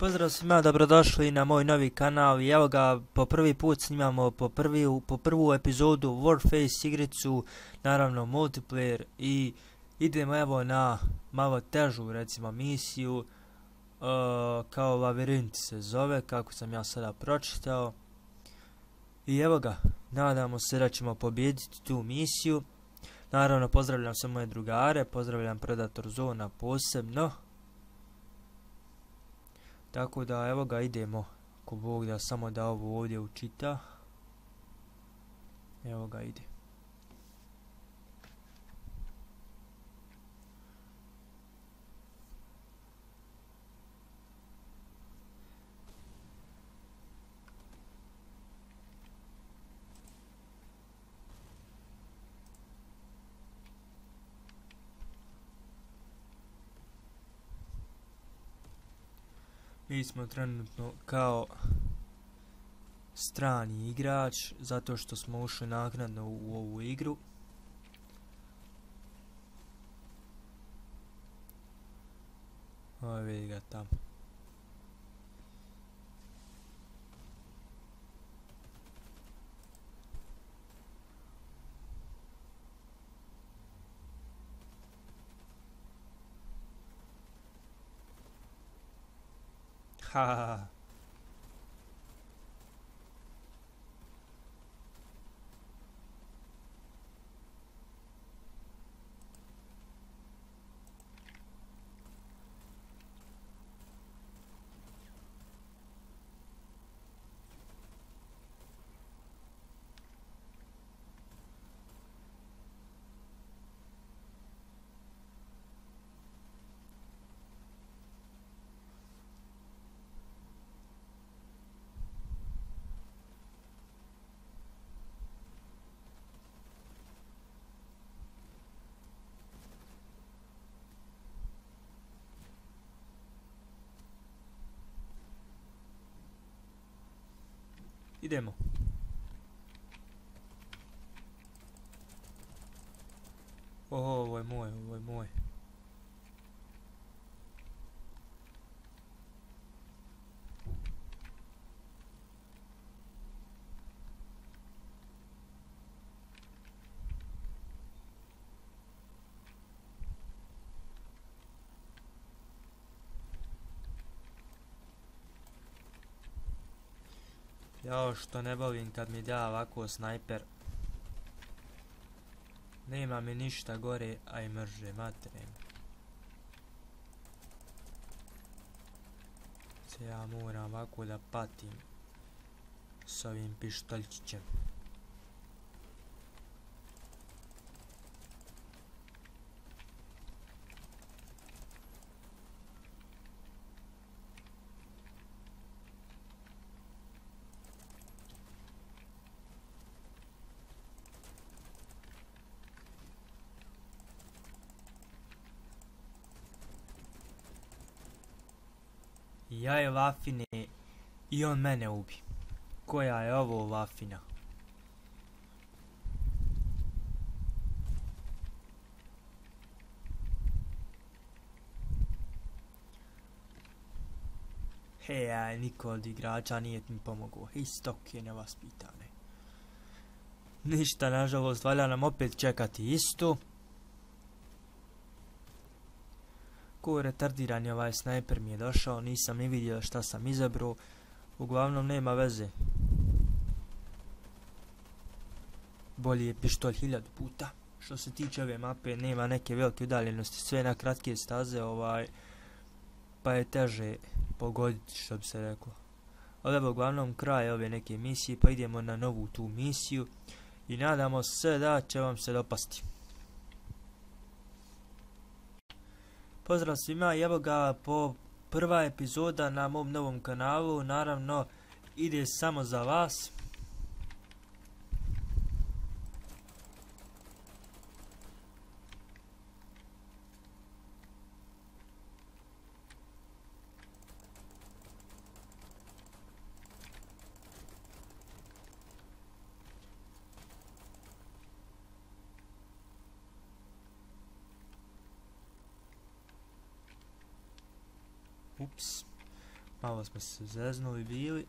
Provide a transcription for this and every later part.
Pozdrav svima, dobrodošli na moj novi kanal i evo ga, po prvi put snimamo po prvu epizodu Warface igricu, naravno multiplayer, i idemo evo na malo težu recimo misiju, kao Lavirint se zove, kako sam ja sada pročitao. I evo ga, nadamo se da ćemo pobijediti tu misiju. Naravno pozdravljam sve moje drugare, pozdravljam Predator Zona posebno. Tako da evo ga, idemo, ako Bog da, samo da ovo ovdje učita. Evo ga, ide. Mi smo trenutno kao strani igrač, zato što smo ušli naknadno u ovu igru. Ovo vidi ga tamo. Hahaha. Idemo. Ovo je moj, ovo je moj. Jao, što ne volim kad mi da ovako snajper. Nema mi ništa gore, a i mrže, matere. Se ja moram ovako da patim s ovim pištoljčićem. Ja je Vafine i on mene ubi. Koja je ovo Vafina? Hej, niko od igrača nije mi pomogao. Istok je nevaspitane. Ništa, nažalost, valja nam opet čekati isto. Ko retardiran je ovaj snajper mi je došao, nisam ni vidio šta sam izabrao. Uglavnom nema veze. Bolji je pištolj 1000 puta. Što se tiče ove mape, nema neke velike udaljenosti, sve na kratke staze, pa je teže pogoditi, što bi se reklo. Ali evo, uglavnom kraj ove neke misije, pa idemo na novu tu misiju i nadamo se da će vam se dopasti. Pozdrav svima i evo ga, po prva epizoda na mom novom kanalu, naravno ide samo za vas. Ups. Malo smo se zeznuli bili.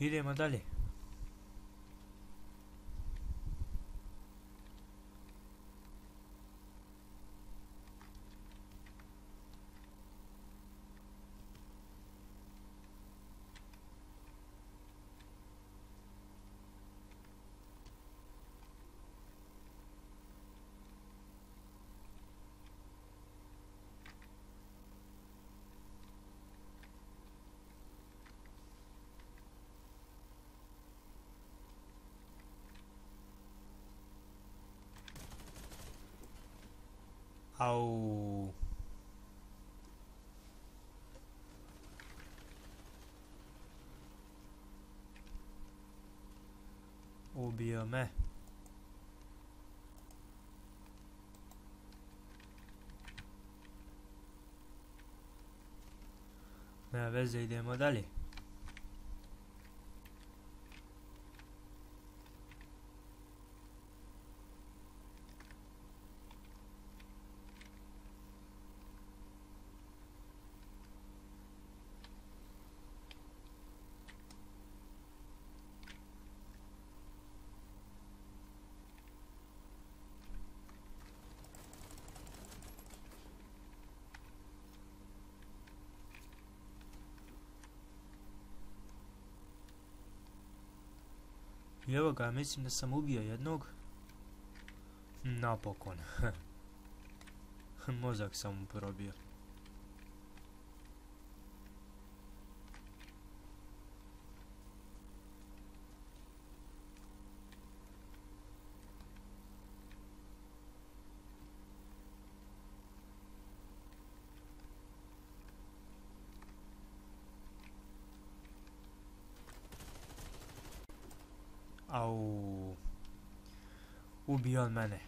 Idemo dalje. Au. Ubio me. Nema veze, idemo dalje. I evo ga, mislim da sam ubio jednog. Napokon. Mozak sam mu probio. Au. Ubio on mene.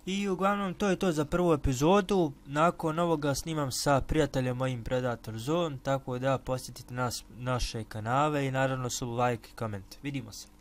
I uglavnom to je to za prvu epizodu. Nakon ovoga snimam sa prijateljem mojim Predator Zone, tako da posjetite naše kanale i naravno like i koment. Vidimo se.